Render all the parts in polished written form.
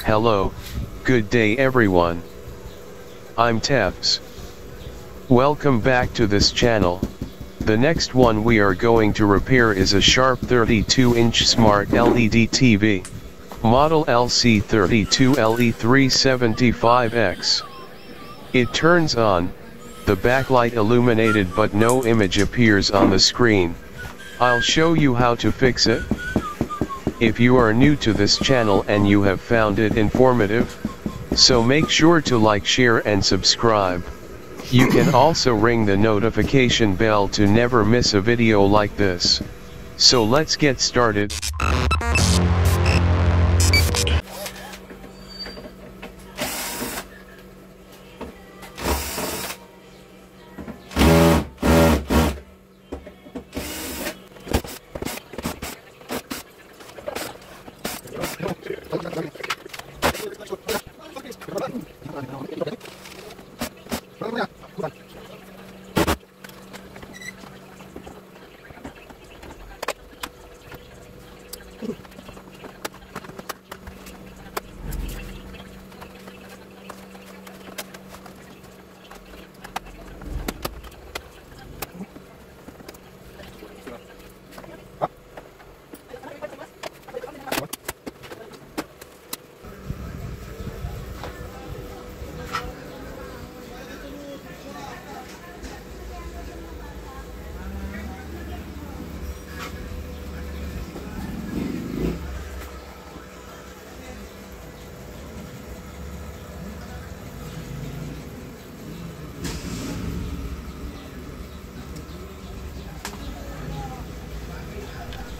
Hello, good day everyone. I'm Tevs. Welcome back to this channel. The next one we are going to repair is a sharp 32-inch smart LED TV. Model LC32LE375X. It turns on, the backlight illuminated but no image appears on the screen. I'll show you how to fix it. If you are new to this channel and you have found it informative, so make sure to like, share and subscribe. You can also ring the notification bell to never miss a video like this. So let's get started.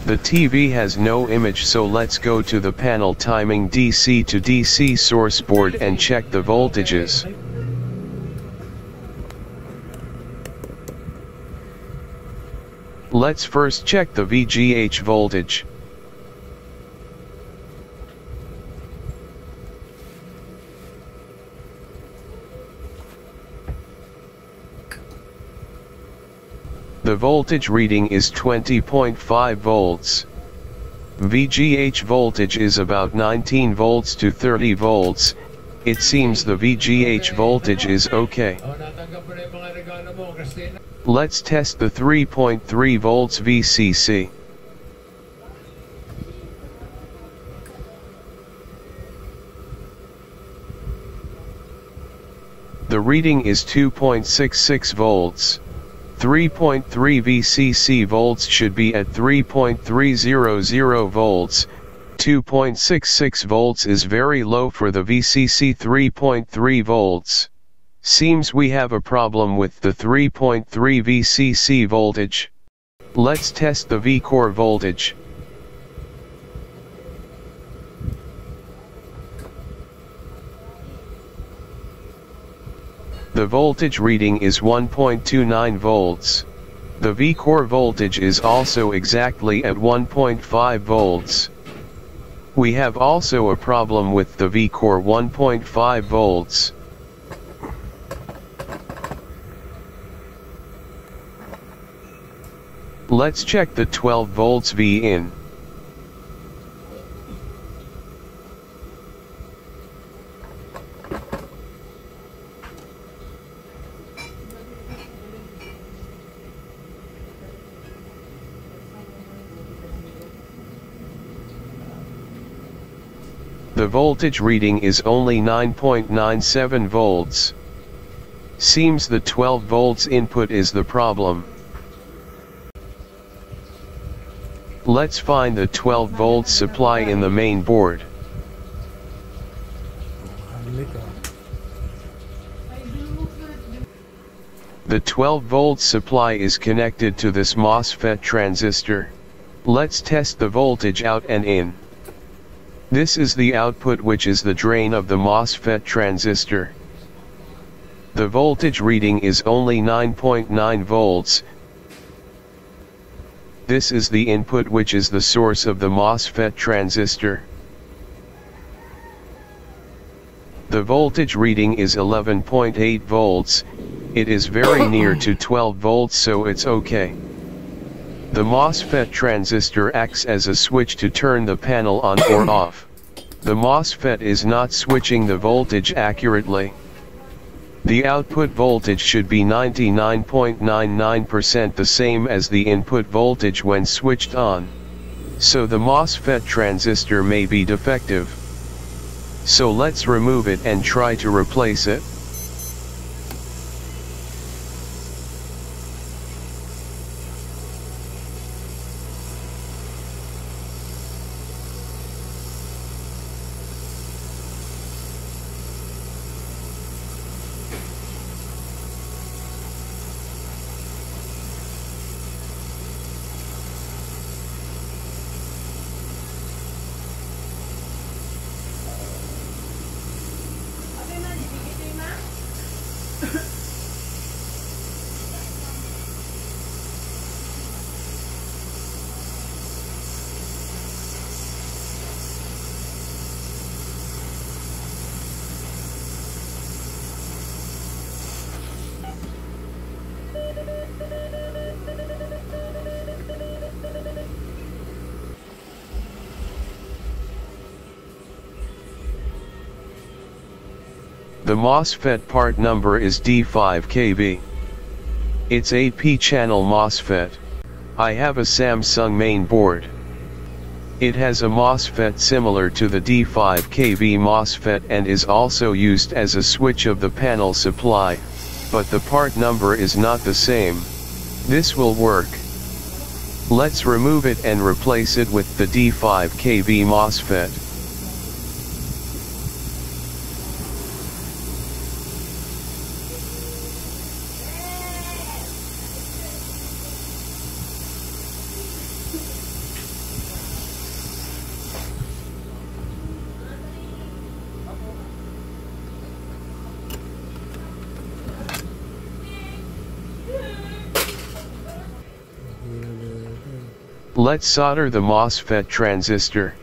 The TV has no image, so let's go to the panel timing DC to DC source board and check the voltages. Let's first check the VGH voltage. The voltage reading is 20.5 volts. VGH voltage is about 19 volts to 30 volts. It seems the VGH voltage is okay. Let's test the 3.3 volts VCC. The reading is 2.66 volts. 3.3 VCC volts should be at 3.300 volts. 2.66 volts is very low for the VCC 3.3 volts. Seems we have a problem with the 3.3 VCC voltage. Let's test the V-core voltage. The voltage reading is 1.29 volts. The V-core voltage is also exactly at 1.5 volts. We have also a problem with the V-core 1.5 volts. Let's check the 12 volts V-in. The voltage reading is only 9.97 volts. Seems the 12 volts input is the problem. Let's find the 12 volts supply in the main board. The 12 volts supply is connected to this Mosfet transistor. Let's test the voltage out and in. This is the output, which is the drain of the Mosfet transistor. The voltage reading is only 9.9 volts. This is the input, which is the source of the Mosfet transistor. The voltage reading is 11.8 volts. It is very near to 12 volts, so it's okay. The Mosfet transistor acts as a switch to turn the panel on or off. The MOSFET is not switching the voltage accurately. The output voltage should be 99.99% the same as the input voltage when switched on. So the MOSFET transistor may be defective. So let's remove it and try to replace it. The MOSFET part number is D5KB. It's a P-channel MOSFET. I have a Samsung main board. It has a MOSFET similar to the D5KB MOSFET and is also used as a switch of the panel supply, but the part number is not the same. This will work. Let's remove it and replace it with the D5KB MOSFET. Let's solder the MOSFET transistor.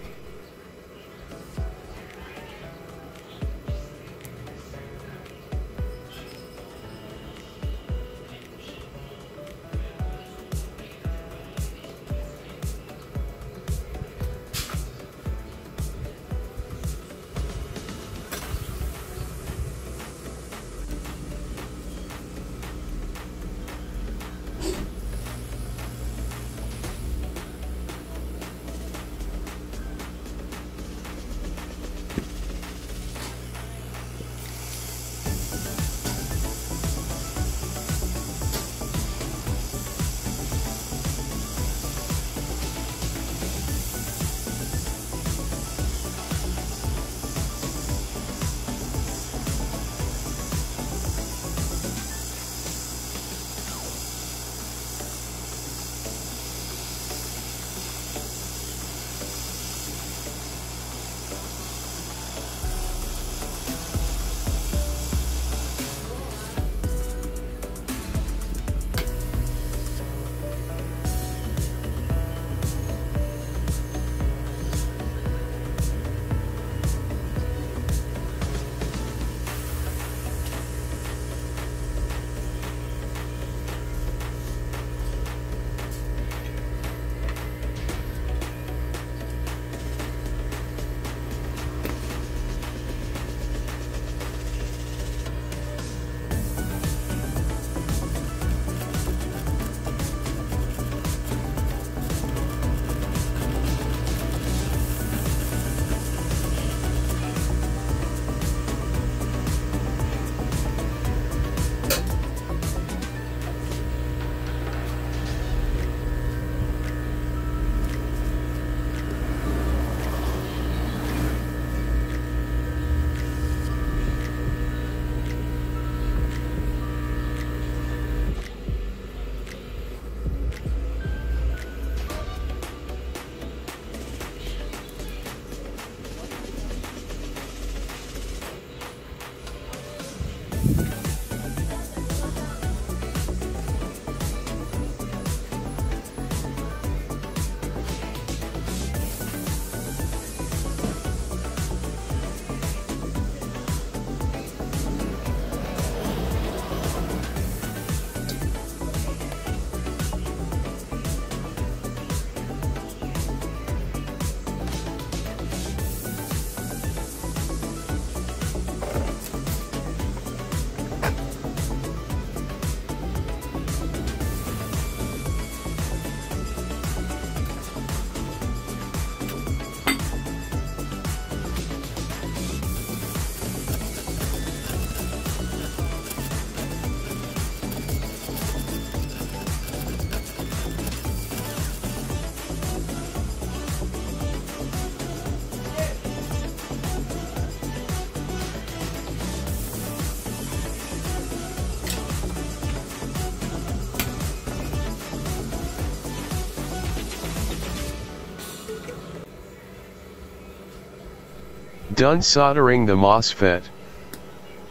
Done soldering the MOSFET.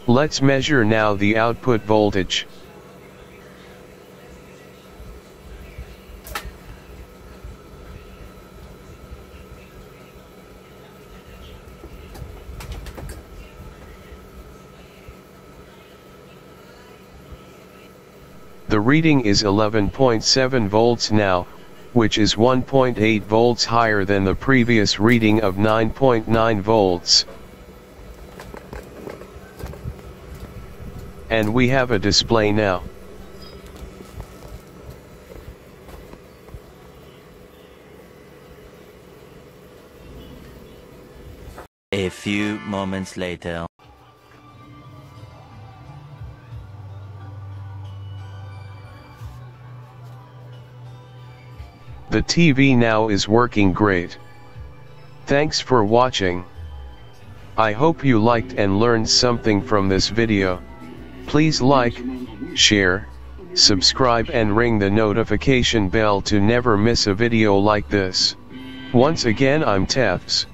Let's measure now the output voltage. The reading is 11.7 volts now, which is 1.8 volts higher than the previous reading of 9.9 volts. And we have a display now. A few moments later. The TV now is working great. Thanks for watching. I hope you liked and learned something from this video. Please like, share, subscribe and ring the notification bell to never miss a video like this. Once again I'm Tefs.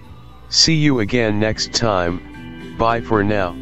See you again next time. Bye for now.